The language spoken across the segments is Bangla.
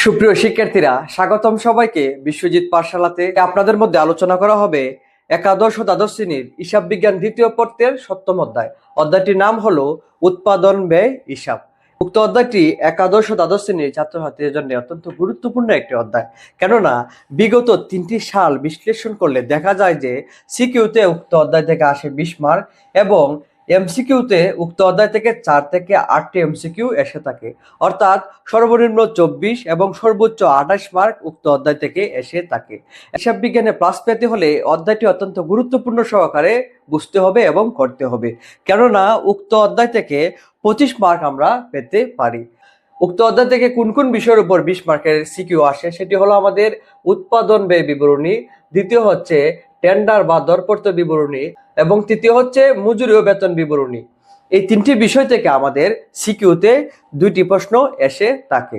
সুপ্রিয় শিক্ষার্থীরা, স্বাগতম সবাইকে বিশ্বজিৎ পাঠশালাতে। আপনাদের মধ্যে আলোচনা করা হবে একাদশ ও দ্বাদশ শ্রেণীর হিসাব বিজ্ঞান দ্বিতীয় পত্রের 7ম অধ্যায়। অধ্যায়টির নাম হলো উৎপাদন ব্যয় হিসাব। উক্ত অধ্যায়টি একাদশ ও দ্বাদশ শ্রেণীর ছাত্রছাত্রীদের জন্য অত্যন্ত গুরুত্বপূর্ণ একটি অধ্যায়, কেননা বিগত 3টি সাল বিশ্লেষণ করলে দেখা যায় যে সিকিউতে উক্ত অধ্যায় থেকে আসে 20 মার্ক এবং এমসিকিউতে উক্ত অধ্যায় থেকে 4 থেকে 8টি এমসিকিউ এসে থাকে, অর্থাৎ সর্বনিম্ন 24 এবং সর্বোচ্চ 28 মার্ক উক্ত অধ্যায় থেকে এসে থাকে। হিসাব বিজ্ঞানে প্লাস পেতে হলে অধ্যায়টি অত্যন্ত গুরুত্বপূর্ণ সহকারে বুঝতে হবে এবং করতে হবে, কেননা উক্ত অধ্যায় থেকে 25 মার্ক আমরা পেতে পারি। উক্ত অধ্যায় থেকে কোন কোন বিষয়ের উপর 20 মার্কের সিকিউ আসে সেটি হলো আমাদের উৎপাদন ব্যয় বিবরণী, দ্বিতীয় হচ্ছে টেন্ডার বা দরপত্র বিবরণী এবং তৃতীয় হচ্ছে মজুরি ও বেতন বিবরণী। এই 3টি বিষয় থেকে আমাদের সিকিউতে 2টি প্রশ্ন এসে থাকে।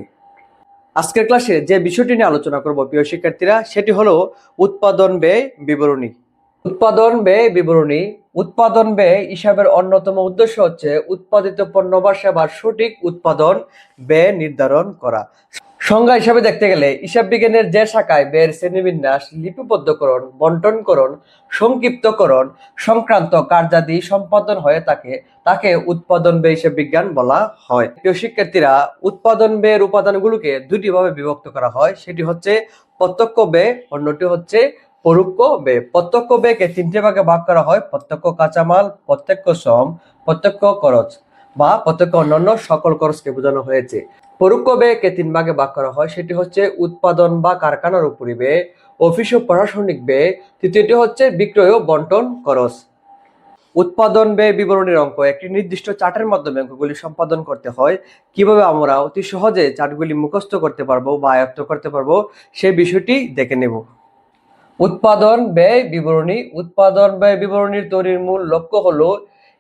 আজকের ক্লাসে যে বিষয়টি নিয়ে আলোচনা করব প্রিয় শিক্ষার্থীরা, সেটি হলো উৎপাদন ব্যয় বিবরণী। উৎপাদন ব্যয় বিবরণী। উৎপাদন ব্যয় হিসাবের অন্যতম উদ্দেশ্য হচ্ছে উৎপাদিত পণ্য বা সেবার সঠিক উৎপাদন ব্যয় নির্ধারণ করা। সংজ্ঞা হিসাবে দেখতে গেলে হিসাব বিজ্ঞানের যে শাখায় ব্যয়ের শ্রেণীবিন্যাস, লিপিবদ্ধকরণ, বন্টনকরণ, সংক্ষিপ্তকরণ সংক্রান্ত কার্যাদি সম্পাদন হয়ে থাকে তাকে উৎপাদন ব্যয় হিসাব বিজ্ঞান বলা হয়। প্রিয় শিক্ষার্থীরা, উৎপাদন ব্যয়ের উপাদানগুলোকে 2টি ভাবে বিভক্ত করা হয়, সেটি হচ্ছে প্রত্যক্ষ ব্যয়, অন্যটি হচ্ছে পরোক্ষ ব্যয়। প্রত্যক্ষ ব্যয়কে 3টে ভাগে ভাগ করা হয়: প্রত্যক্ষ কাঁচামাল, প্রত্যক্ষ শ্রম, প্রত্যক্ষ খরচ বা প্রত্যক্ষ অন্যান্য সকল খরচকে বোঝানো হয়েছে। পরোক্ষ ব্যয়কে 3 ভাগে ভাগ করা হয়, সেটি হচ্ছে উৎপাদন বা কারখানার উপরি ব্যয়, অফিস ও প্রশাসনিক ব্যয়, তৃতীয়টি হচ্ছে বিক্রয় ও বন্টন খরচ। উৎপাদন ব্যয় বিবরণীর অঙ্ক একটি নির্দিষ্ট চার্টের মাধ্যমে অঙ্কগুলি সম্পাদন করতে হয়। কিভাবে আমরা অতি সহজে চার্টগুলি মুখস্থ করতে পারবো বা আয়ত্ত করতে পারবো সেই বিষয়টি দেখে নেব। উৎপাদন ব্যয় বিবরণী। উৎপাদন ব্যয় বিবরণীর তৈরির মূল লক্ষ্য হলো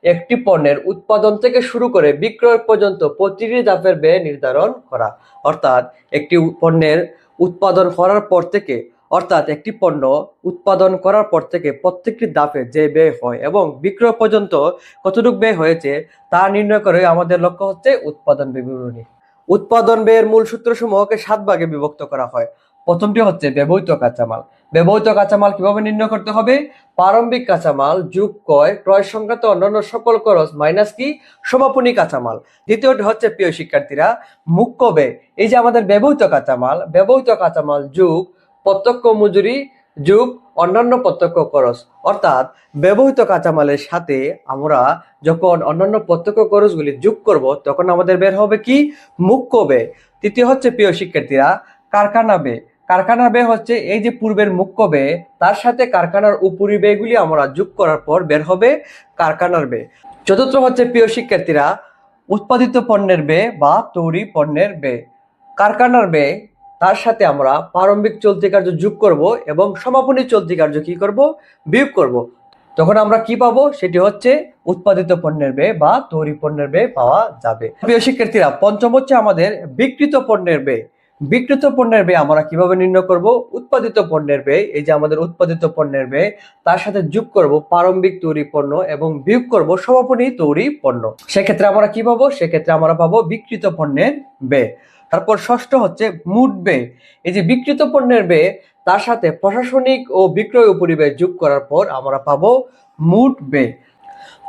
একটি পণ্যের উৎপাদন থেকে শুরু করে বিক্রয় পর্যন্ত প্রতিটি ধাপের ব্যয় নির্ধারণ করা। অর্থাৎ একটি পণ্যের উৎপাদন করার পর থেকে একটি পণ্য উৎপাদন করার পর থেকে প্রত্যেকটি ধাপে যে ব্যয় হয় এবং বিক্রয় পর্যন্ত কতটুকু ব্যয় হয়েছে তা নির্ণয় করে আমাদের লক্ষ্য হচ্ছে উৎপাদন ব্যয় বিবরণী। উৎপাদন ব্যয়ের মূল সূত্রসমূহকে 7 ভাগে বিভক্ত করা হয়। প্রথমটি হচ্ছে ব্যবহৃত কাঁচামাল। ব্যবহৃত কাঁচামাল কিভাবে নির্ণয় করতে হবে? প্রারম্ভিক কাঁচামাল যোগ ক্রয় সংক্রান্ত অন্যান্য সকল খরচ মাইনাস সমাপনী কাঁচামাল। দ্বিতীয়টি হচ্ছে প্রিয় শিক্ষার্থীরা মুখ্য ব্যয়। এই যে আমাদের ব্যবহৃত কাঁচামাল যোগ প্রত্যক্ষ মজুরি যোগ অন্যান্য প্রত্যক্ষ খরচ। অর্থাৎ ব্যবহৃত কাঁচামালের সাথে আমরা যখন অন্যান্য প্রত্যক্ষ খরচগুলি যোগ করব তখন আমাদের বের হবে কি? মুখ্য ব্যয়। তৃতীয় হচ্ছে প্রিয় শিক্ষার্থীরা কারখানা ব্যয়। কারখানা ব্যয় হচ্ছে এই যে পূর্বের মুখ্য ব্যয়, তার সাথে কারখানার উপরি ব্যয়গুলি আমরা যোগ করার পর বের হবে কারখানার ব্যয়। চতুর্থ হচ্ছে প্রিয় শিক্ষার্থীরা উৎপাদিত পণ্যের ব্যয় বা তৈরি পণ্যের ব্যয়। কারখানার ব্যয়, তার সাথে আমরা প্রারম্ভিক চলতি কার্য যোগ করব এবং সমাপনী চলতি কার্য কি করব? বিয়োগ করব। তখন আমরা কি পাবো? সেটি হচ্ছে উৎপাদিত পণ্যের ব্যয় বা তৈরি পণ্যের ব্যয় পাওয়া যাবে। প্রিয় শিক্ষার্থীরা, পঞ্চম হচ্ছে আমাদের বিক্রিত পণ্যের ব্যয়। বিক্রিত পণ্যের ব্যয় আমরা কিভাবে নির্ণয় করব? উৎপাদিত পণ্যের ব্যয়, এই যে আমাদের উৎপাদিত পণ্যের ব্যয়, তার সাথে যোগ করব প্রারম্ভিক তৈরি পণ্য এবং বিয়োগ করব সমাপনী তৈরি পণ্য। সেক্ষেত্রে আমরা কি পাবো? সেক্ষেত্রে আমরা পাবো বিক্রিত পণ্যের ব্যয়। তারপর ষষ্ঠ হচ্ছে মোট ব্যয়। এই যে বিক্রিত পণ্যের ব্যয়, তার সাথে প্রশাসনিক ও বিক্রয় উপরিব্যয় যোগ করার পর আমরা পাবো মোট ব্যয়।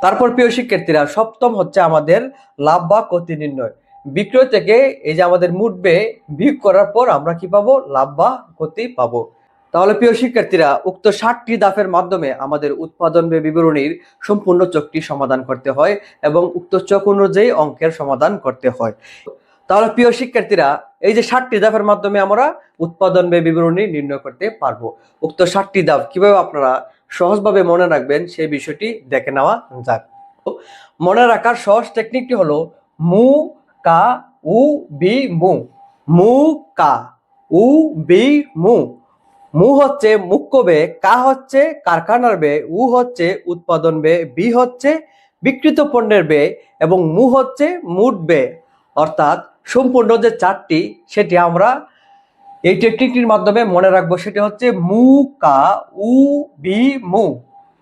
তারপর প্রিয় শিক্ষার্থীরা সপ্তম হচ্ছে আমাদের লাভ বা ক্ষতি নির্ণয়। বিক্রয় থেকে এই যে আমাদের মোট ব্যয় বিয়োগ করার পর আমরা কি পাবো? লাভ বা ক্ষতি পাবো। তাহলে প্রিয় শিক্ষার্থীরা উক্ত 7টি ধাপের মাধ্যমে আমাদের উৎপাদন ব্যয় বিবরণীর সম্পূর্ণ চকটি সমাধান করতে হয় এবং উক্ত চক অনুযায়ী অঙ্কের সমাধান করতে হয়। তাহলে প্রিয় শিক্ষার্থীরা এই যে 7টি ধাপের মাধ্যমে আমরা উৎপাদন ব্যয় বিবরণী নির্ণয় করতে পারবো। উক্ত 7টি ধাপ কিভাবে আপনারা সহজভাবে মনে রাখবেন সেই বিষয়টি দেখে নেওয়া যাক। মনে রাখার সহজ টেকনিকটি হলো মু কা উ বি মু। মু কা উ বি মু। মু হচ্ছে মুখ্য ব্যয়, কা হচ্ছে কারখানার ব্যয়, উ হচ্ছে উৎপাদন ব্যয়, বি হচ্ছে বিক্রিত পণ্যের ব্যয় এবং মু হচ্ছে মোট ব্যয়। অর্থাৎ সম্পূর্ণ যে 4টি সেটি আমরা এই টেকনিকটির মাধ্যমে মনে রাখবো। সেটি হচ্ছে মু কা উ বি মু।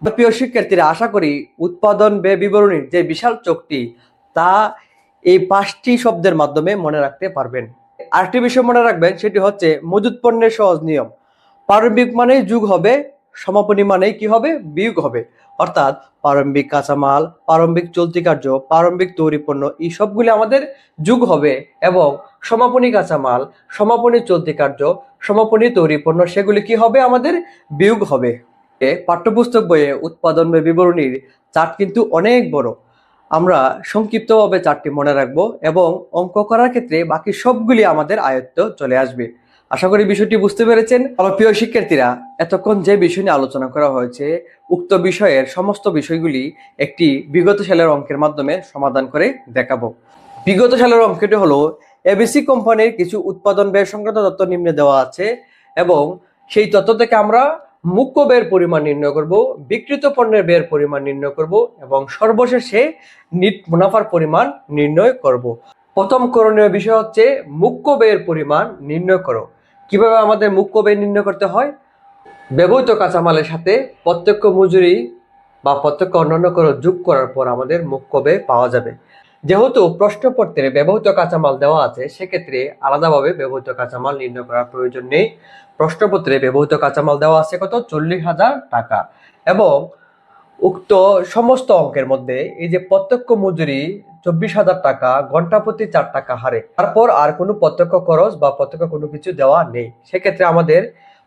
প্রিয় শিক্ষার্থীরা, আশা করি উৎপাদন ব্যয় বিবরণীর যে বিশাল চকটি তা এই 5টি শব্দের মাধ্যমে মনে রাখতে পারবেন। আরেকটি বিষয় মনে রাখবেন, সেটি হচ্ছে মজুদ পণ্যের সহজ নিয়ম। প্রারম্ভিক মানেই যোগ হবে, সমাপনী মানেই কি হবে, বিয়োগ হবে। অর্থাৎ প্রারম্ভিক কাঁচামাল, প্রারম্ভিক চলতি কার্য, প্রারম্ভিক তৈরি পণ্য, এই সবগুলি আমাদের যোগ হবে, এবং সমাপনী কাঁচামাল, সমাপনী চলতি কার্য, সমাপনী তৈরি পণ্য, সেগুলি কি হবে, আমাদের বিয়োগ হবে। পাঠ্যপুস্তক বইয়ে উৎপাদন ব্যয় বিবরণীর চার্ট কিন্তু অনেক বড়। আমরা সংক্ষিপ্তভাবে চার্টটি মনে রাখবো এবং অঙ্ক করার ক্ষেত্রে বাকি সবগুলি আমাদের আয়ত্ত চলে আসবে। আশা করি বিষয়টি বুঝতে পেরেছেন। আমার প্রিয় শিক্ষার্থীরা, এতক্ষণ যে বিষয় নিয়ে আলোচনা করা হয়েছে, উক্ত বিষয়ের সমস্ত বিষয়গুলি একটি বিগত সালের অঙ্কের মাধ্যমে সমাধান করে দেখাবো। বিগত সালের অঙ্কটি হলো, এবিসি কোম্পানির কিছু উৎপাদন ব্যয় সংক্রান্ত তথ্য নিম্নে দেওয়া আছে, এবং সেই তথ্য থেকে আমরা মুখ্য ব্যয়ের পরিমাণ নির্ণয় করব, বিক্রিত পণ্যের ব্যয়ের পরিমাণ নির্ণয় করব, এবং সর্বশেষে নিট মুনাফার পরিমাণ নির্ণয় করব। প্রথম করণীয় বিষয় হচ্ছে মুখ্য ব্যয়ের পরিমাণ নির্ণয় করো। কিভাবে আমাদের মুখ্য ব্যয় নির্ণয় করতে হয়? ব্যবহৃত কাঁচামালের সাথে প্রত্যক্ষ মজুরি বা প্রত্যক্ষ অন্যান্য খরচ যোগ করার পর আমাদের মুখ্য ব্যয় পাওয়া যাবে। যেহেতু প্রশ্নপত্রে ব্যবহৃত কাঁচামাল দেওয়া আছে, সেক্ষেত্রে আলাদাভাবে ব্যবহৃত কাঁচামাল নির্ণয় করার প্রয়োজন নেই। প্রশ্নপত্রে ব্যবহৃত কাঁচামাল দেওয়া আছে কত, 40,000 টাকা। এবং উক্ত সমস্ত অঙ্কের মধ্যে এই যে প্রত্যক্ষ মজুরি 24,000 টাকা, ঘন্টা প্রতি 4 টাকা হারে, তারপর আর কোনো প্রত্যক্ষ খরচ বা প্রত্যক্ষ কোনো কিছু দেওয়া নেই। সেক্ষেত্রে আমাদের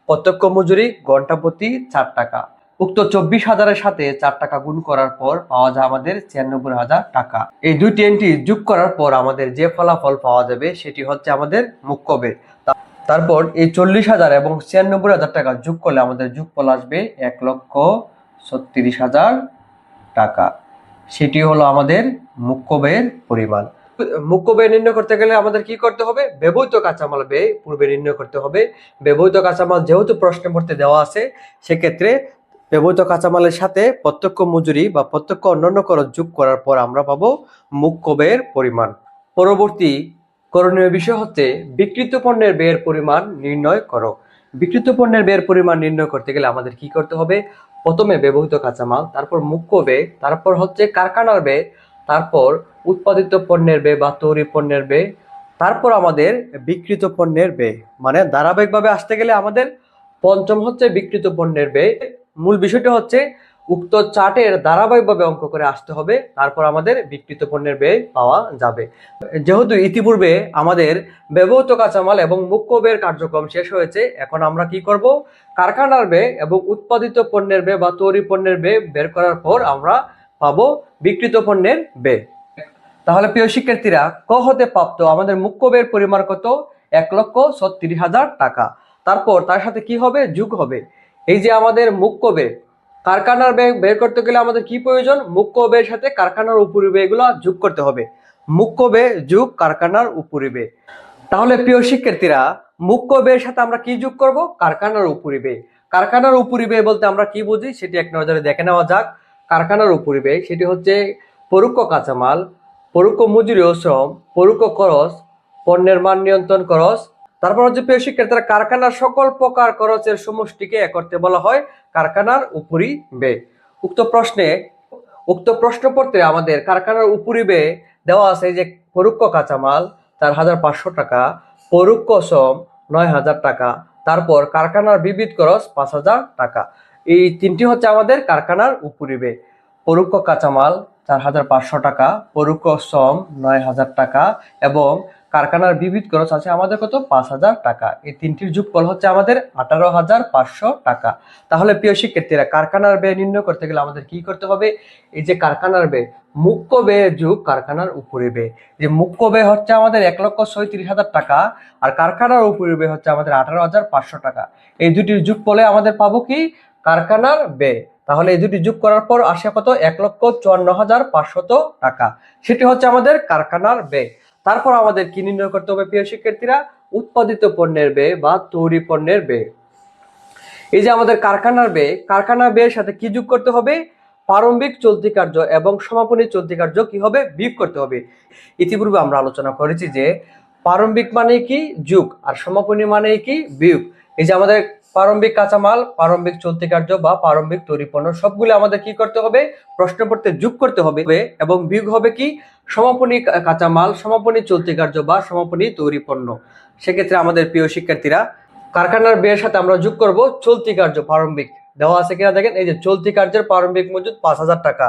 প্রত্যক্ষ মজুরি ঘন্টা প্রতি 4 টাকা। উক্ত 24,000-এর সাথে 4 টাকা গুণ করার পর পাওয়া যায় আমাদের 96,000 টাকা। এই দুইটি এন্ট্রি যোগ করার পর আমাদের যে ফলাফল পাওয়া যাবে সেটি হচ্ছে আমাদের মুখ্য ব্যয়। তারপর এই 40,000 এবং 96,000 টাকা যোগ করলে আমাদের যোগফল আসবে 1,36,000 টাকা। সেটি হলো আমাদের মুখ্য ব্যয়ের পরিমাণ। মুখ্য ব্যয় নির্ণয় করতে গেলে আমাদের কি করতে হবে? ব্যবহৃত কাঁচামাল ব্যয় পূর্বে নির্ণয় করতে হবে। ব্যবহৃত কাঁচামাল যেহেতু প্রশ্নে পড়তে দেওয়া আছে, সেক্ষেত্রে ব্যবহৃত কাঁচামালের সাথে প্রত্যক্ষ মজুরি বা প্রত্যক্ষ অন্যান্য খরচ যোগ করার পর আমরা পাবো মুখ্য ব্যয়ের পরিমাণ। পরবর্তী করণীয় বিষয় হচ্ছে বিক্রিত পণ্যের ব্যয়ের পরিমাণ নির্ণয় করো। বিক্রিত পণ্যের ব্যয়ের পরিমাণ নির্ণয় করতে গেলে আমাদের কি করতে হবে? প্রথমে ব্যবহৃত কাঁচামাল, তারপর মুখ্য ব্যয়, তারপর হচ্ছে কারখানার ব্যয়, তারপর উৎপাদিত পণ্যের ব্যয় বা তৈরি পণ্যের ব্যয়, তারপর আমাদের বিক্রিত পণ্যের ব্যয়। মানে ধারাবাহিকভাবে আসতে গেলে আমাদের পঞ্চম হচ্ছে বিক্রিত পণ্যের ব্যয়। মূল বিষয়টা হচ্ছে উক্ত চার্টের ধারাবাহিকভাবে অঙ্ক করে আসতে হবে, তারপর আমাদের বিক্রিত পণ্যের ব্যয় পাওয়া যাবে। যেহেতু ইতিপূর্বে আমাদের ব্যবহৃত কাঁচামাল এবং মুখ্য ব্যয়ের কার্যক্রম শেষ হয়েছে, এখন আমরা কি করব? কারখানার ব্যয় এবং উৎপাদিত পণ্যের ব্যয় বা তৈরি পণ্যের ব্যয় বের করার পর আমরা পাবো বিক্রিত পণ্যের ব্যয়। তাহলে প্রিয় শিক্ষার্থীরা, ক হতে প্রাপ্ত আমাদের মুখ্য ব্যয়ের পরিমাণ কত? 1,36,000 টাকা। তারপর তার সাথে কি হবে? যোগ হবে। এই যে আমাদের মুখ্য ব্যয়, কারখানার ব্যয় বের করতে গেলে আমাদের কি প্রয়োজন? মুখ্য ব্যয়ের সাথে কারখানার উপরি ব্যয়গুলো যোগ করতে হবে। মুখ্য ব্যয় যোগ কারখানার উপরি ব্যয়। তাহলে প্রিয় শিক্ষার্থীরা, মুখ্য ব্যয়ের সাথে আমরা কি যোগ করব? কারখানার উপরি ব্যয়। কারখানার উপরি ব্যয় বলতে আমরা কি বুঝি সেটি এক নজরে দেখে নেওয়া যাক। কারখানার উপরি ব্যয় সেটি হচ্ছে পরোক্ষ কাঁচামাল, পরোক্ষ মজুরি ও শ্রম, পরোক্ষ খরচ, পণ্যের মান নিয়ন্ত্রণ খরচ। তারপর হচ্ছে প্রিয় শিক্ষার্থীরা, কারখানার সকল প্রকার খরচের সমষ্টিকে এক করতে বলা হয় কারখানার উপরি ব্যয়। উক্ত প্রশ্নপত্রে আমাদের কারখানার উপরি ব্যয় দেওয়া আছে যে পরোক্ষ কাঁচামাল 4,500 টাকা, পরোক্ষ শ্রম 9,000 টাকা, তারপর কারখানার বিবিধ খরচ 5,000 টাকা। এই তিনটি হচ্ছে আমাদের কারখানার উপরি ব্যয়। পরোক্ষ কাঁচামাল 4,500 টাকা, পরোক্ষ শ্রম 9,000 টাকা, এবং কারখানার বিবিধ খরচ আছে আমাদের কত? 5,000 টাকা। এই তিনটির যোগফল হচ্ছে আমাদের 18,500 টাকা। তাহলে প্রিয় শিক্ষার্থীরা, কারখানার ব্যয় নির্ণয় করতে গেলে আমাদের কি করতে হবে? এই যে কারখানার ব্যয়, মুখ্য ব্যয় যোগ কারখানার উপরি ব্যয়। যে মুখ্য ব্যয় হচ্ছে আমাদের 1,36,000 টাকা, আর কারখানার উপরি ব্যয় হচ্ছে আমাদের 18,500 টাকা। এই দুটির যোগফলে আমাদের পাবো কি? কারখানার ব্যয়। তাহলে এই দুটি যোগ করার পর আসে কত? 1,54,500 টাকা। সেটি হচ্ছে আমাদের কারখানার ব্যয়। তারপর আমাদের কি নির্ণয় করতে হবে প্রিয় শিক্ষার্থীরা? উৎপাদিত পণ্যের ব্যয় বা তৈরি পণ্যের ব্যয়। এই যে আমাদের কারখানার ব্যয়, কারখানার ব্যয়ের সাথে কি যোগ করতে হবে? প্রারম্ভিক চলতি কার্য এবং সমাপনী চলতি কার্য কি হবে? বিয়োগ করতে হবে। ইতিপূর্বে আমরা আলোচনা করেছি যে প্রারম্ভিক মানে কি? যোগ, আর সমাপনী মানে কি? বিয়োগ। এই যে আমাদের প্রারম্ভিক কাঁচামাল, প্রারম্ভিক চলতি কার্য বা প্রারম্ভিক তৈরি পণ্য সবগুলো আমাদের কি করতে হবে, প্রশ্নপত্রে যোগ করতে হবে এবং বিয়োগ হবে কি সমাপনী কাঁচামাল, সমাপনী চলতি কার্য বা সমাপনী তৈরি পণ্য। সেক্ষেত্রে আমাদের প্রিয় শিক্ষার্থীরা কারখানার ব্যয়ের সাথে আমরা যোগ করব চলতি কার্য প্রারম্ভিক। দেওয়া আছে কিনা দেখেন, এই যে চলতি কার্যের প্রারম্ভিক মজুদ 5,000 টাকা।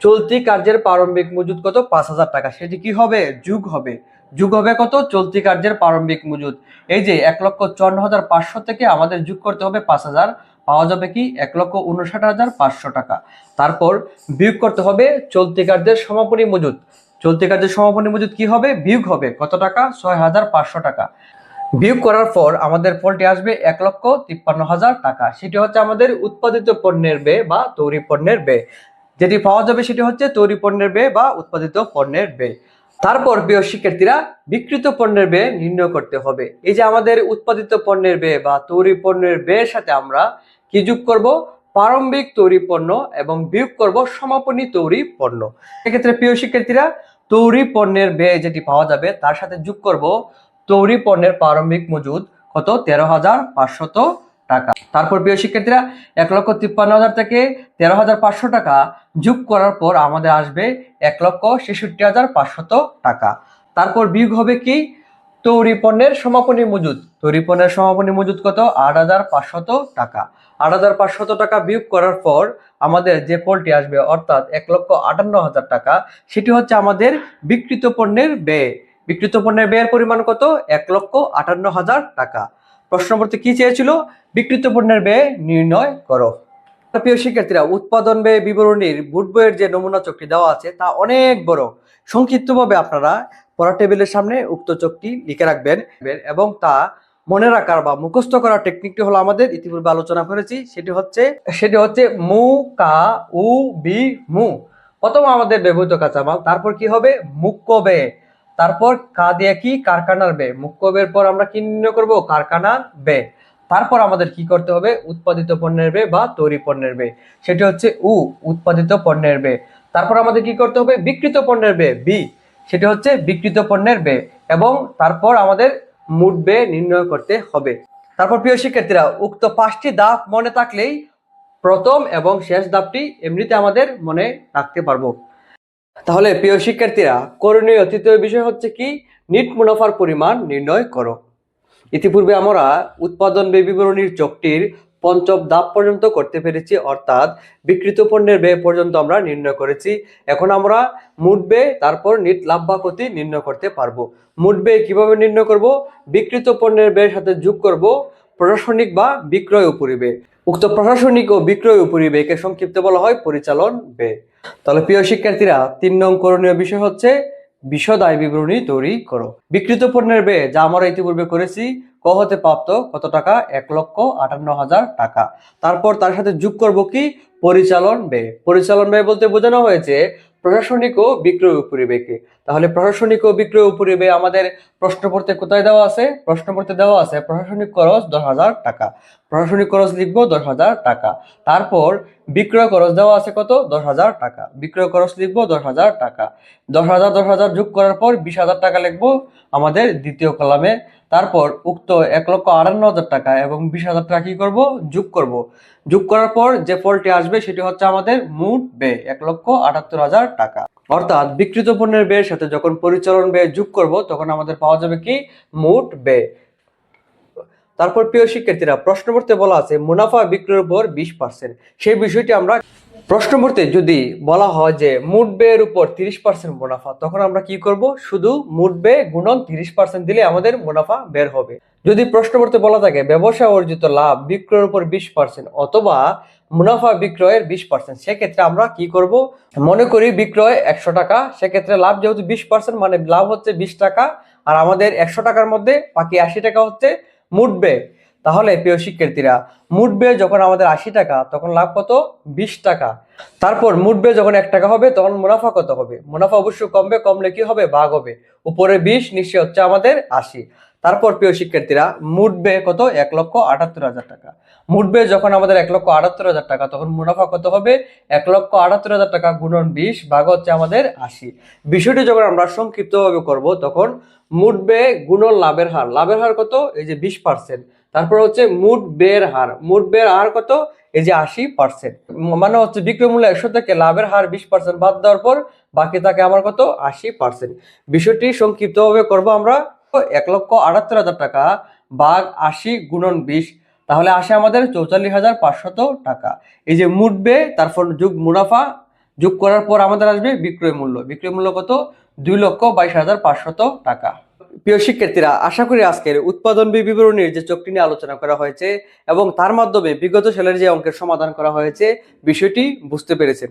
চলতি কার্যের প্রারম্ভিক মজুদ কত? 5,000 টাকা। সেটি কি হবে? যোগ হবে। যোগ হবে কত? চলতি কার্যের প্রারম্ভিক মজুদ। এই যে 1,54,500 থেকে আমাদের যোগ করতে হবে 5,000, পাওয়া যাবে কি 1,59,500 টাকা। তারপর বিয়োগ করতে হবে চলতি কার্যের সমাপনী মজুদ। চলতি কার্যের সমাপনী মজুদ কি হবে? বিয়োগ হবে কত টাকা? 6,500 টাকা। বিয়োগ করার পর আমাদের ফলটি আসবে 1,53,000 টাকা। সেটি হচ্ছে আমাদের উৎপাদিত পণ্যের ব্যয় বা তৈরি পণ্যের ব্যয়। যেটি পাওয়া যাবে সেটি হচ্ছে তৈরি পণ্যের ব্যয় বা উৎপাদিত পণ্যের ব্যয়। তারপর প্রিয় শিক্ষার্থীরা বিক্রিত পণ্যের ব্যয় নির্ণয় করতে হবে। এই যে আমাদের উৎপাদিত পণ্যের ব্যয় বা তৈরি পণ্যের ব্যয়ের সাথে আমরা কি যোগ করব? প্রারম্ভিক তৈরি পণ্য এবং বিয়োগ করব সমাপনী তৈরি পণ্য। সেক্ষেত্রে প্রিয় শিক্ষার্থীরা তৈরি পণ্যের ব্যয় যেটি পাওয়া যাবে তার সাথে যোগ করব তৈরি পণ্যের প্রারম্ভিক মজুদ কত? 13,500 টাকা। তারপর প্রিয় শিক্ষার্থীরা 1,53,000 থেকে 13,500 টাকা যোগ করার পর আমাদের আসবে 1,66,500 টাকা। তারপর বিয়োগ হবে কি তৈরি পণ্যের সমাপনী মজুদ। তৈরি পণ্যের সমাপনী মজুদ কত? 8,500 টাকা। 8,500 টাকা বিয়োগ করার পর আমাদের যে ফলটি আসবে অর্থাৎ 1,58,000 টাকা, সেটি হচ্ছে আমাদের বিক্রিত পণ্যের ব্যয়। বিক্রিত পণ্যের ব্যয়ের পরিমাণ কত? 1,58,000 টাকা। প্রশ্নপত্রে কি চেয়েছিল? বিক্রিত পণ্যের ব্যয় নির্ণয় করো। প্রিয় শিক্ষার্থীরা উৎপাদন ব্যয় বিবরণীর বুট বইয়ের যে নমুনা চকটি দেওয়া আছে তা অনেক বড়। সংক্ষিপ্তভাবে আপনারা পড়া টেবিলের সামনে উক্ত চকটি লিখে রাখবেন এবং তা মনে রাখার বা মুখস্থ করার টেকনিকটি হলো আমাদের ইতিপূর্বে আলোচনা করেছি, সেটি হচ্ছে মু কা উ বি মু। প্রথম আমাদের ব্যবহৃত কাঁচামাল, তারপর কি হবে? মুখ্য ব্যয়, তারপর কা দিয়ে কি? কারখানার ব্যয়। মুখ্য ব্যয়ের পর আমরা কি নির্ণয় করব? কারখানার ব্যয়। তারপর আমাদের কি করতে হবে? উৎপাদিত পণ্যের ব্যয় বা তৈরি পণ্যের ব্যয়, সেটি হচ্ছে উৎপাদিত পণ্যের ব্যয়। তারপর আমাদের কি করতে হবে? বিক্রিত পণ্যের ব্যয়, সেটি হচ্ছে বিক্রিত পণ্যের ব্যয়। এবং তারপর আমাদের মোট ব্যয় নির্ণয় করতে হবে। তারপর প্রিয় শিক্ষার্থীরা উক্ত 5টি ধাপ মনে থাকলেই প্রথম এবং শেষ ধাপটি এমনিতে আমাদের মনে রাখতে পারবো। তাহলে প্রিয় শিক্ষার্থীরা করণীয় তৃতীয় বিষয় হচ্ছে কি? নিট মুনাফার পরিমাণ নির্ণয় করো। ইতিপূর্বে আমরা উৎপাদন ব্যয় বিবরণীর চকটির পঞ্চম ধাপ পর্যন্ত করতে পেরেছি, অর্থাৎ বিক্রিত পণ্যের ব্যয় পর্যন্ত আমরা নির্ণয় করেছি। এখন আমরা মোট ব্যয় তারপর নিট লাভ বা ক্ষতি নির্ণয় করতে পারবো। মোট ব্যয় কিভাবে নির্ণয় করব? বিক্রিত পণ্যের ব্যয়ের সাথে যোগ করব প্রশাসনিক বা বিক্রয় উপরিব্যয়। উক্ত প্রশাসনিক ও বিক্রয় উপরিব্যয়কে সংক্ষিপ্ত বলা হয় পরিচালন ব্যয়। তাহলে প্রিয় শিক্ষার্থীরা 3 নং করণীয় বিষয় হচ্ছে বিশদ আয় বিবরণী তৈরি করো। বিক্রিত পণ্যের ব্যয় যা আমরা ইতিপূর্বে করেছি, ক হতে প্রাপ্ত কত টাকা? 1,58,000 টাকা। তারপর তার সাথে যোগ করব কি? পরিচালন ব্যয়। পরিচালন ব্যয় বলতে বোঝানো হয়েছে প্রশাসনিক ও বিক্রয় উপরিব্যয়কে। তাহলে প্রশাসনিক ও বিক্রয় উপরিব্যয় আমাদের প্রশ্নপত্রে কোথায় দেওয়া আছে? প্রশ্নপত্রে দেওয়া আছে প্রশাসনিক খরচ 10,000 টাকা। প্রশাসনিক খরচ লিখবো 10,000 টাকা। তারপর বিক্রয় খরচ দেওয়া আছে কত? 10,000 টাকা। বিক্রয় খরচ লিখবো 10,000 টাকা। 10,000 যোগ করার পর 20,000 টাকা লিখবো আমাদের দ্বিতীয় কলামে। তারপর উক্ত 1,58,000 টাকা এবং 20,000 টাকা কি করব? যোগ করব। যোগ করার পর যে ফলটি আসবে সেটি হচ্ছে আমাদের মোট ব্যয় 1,78,000 টাকা। অর্থাৎ বিক্রিত পণ্যের ব্যয়ের সাথে যখন পরিচালন ব্যয় যোগ করব তখন আমাদের পাওয়া যাবে কি? মোট ব্যয়। তারপর প্রিয় শিক্ষার্থীরা প্রশ্নপত্রে বলা আছে মুনাফা বিক্রয়ের উপর 20%। সেই বিষয়টি আমরা প্রশ্নপত্রে যদি বলা হয় যে মোট ব্যয়ের উপর 30% মুনাফা, তখন আমরা কি করব? শুধু মোট ব্যয় গুণন 30% দিলে আমাদের মুনাফা বের হবে। যদি প্রশ্নপত্রে বলা থাকে ব্যবসা অর্জিত লাভ বিক্রয়ের উপর 20% অথবা মুনাফা বিক্রয়ের 20%, সেক্ষেত্রে আমরা কি করব? মনে করি বিক্রয় 100 টাকা, সেক্ষেত্রে লাভ যেহেতু 20% মানে লাভ হচ্ছে 20 টাকা, আর আমাদের 100 টাকার মধ্যে বাকি 80 টাকা হচ্ছে মোট ব্যয়। তাহলে প্রিয় শিক্ষার্থীরা মোট ব্যয় যখন আমাদের 80 টাকা তখন লাভ কত? 20 টাকা। তারপর মোট ব্যয় যখন 1 টাকা হবে তখন মুনাফা কত হবে? মুনাফা অবশ্যই কমবে, কমলে কি হবে? ভাগ হবে। উপরে 20 নিচে হচ্ছে আমাদের 80। তারপর প্রিয় শিক্ষার্থীরা মোট ব্যয় কত? 1,78,000 টাকা। মোট ব্যয় যখন আমাদের 1,78,000 টাকা তখন মুনাফা কত হবে? 1,78,000 টাকা গুণন 20 ভাগ হচ্ছে আমাদের 80। বিষয়টি যখন আমরা সংক্ষিপ্তভাবে করব তখন মোট ব্যয় গুণন লাভের হার। লাভের হার কত? এই যে 20%। তারপর হচ্ছে মোট ব্যয়ের হার, মোট ব্যয়ের হার কত, এই যে 80%, মানে হচ্ছে বিক্রয় মূল্য 100 থেকে লাভের হার 20% বাদ দেওয়ার পর বাকি থাকে আমার কত, 80%। বিষয়টি সংক্ষিপ্তভাবে করবো আমরা। 1,78,000 টাকা ভাগ 80 গুণন 20, তাহলে আসে আমাদের 44,500 টাকা। এই যে মোট ব্যয়, তারপর যোগ মুনাফা, যোগ করার পর আমাদের আসবে বিক্রয় মূল্য। বিক্রয় মূল্য কত, 2,22,500 টাকা। প্রিয় শিক্ষার্থীরা, আশা করি আজকের উৎপাদন ব্যয় বিবরণীর যে চকটি নিয়ে আলোচনা করা হয়েছে এবং তার মাধ্যমে বিগত সালের যে অঙ্কের সমাধান করা হয়েছে বিষয়টি বুঝতে পেরেছেন।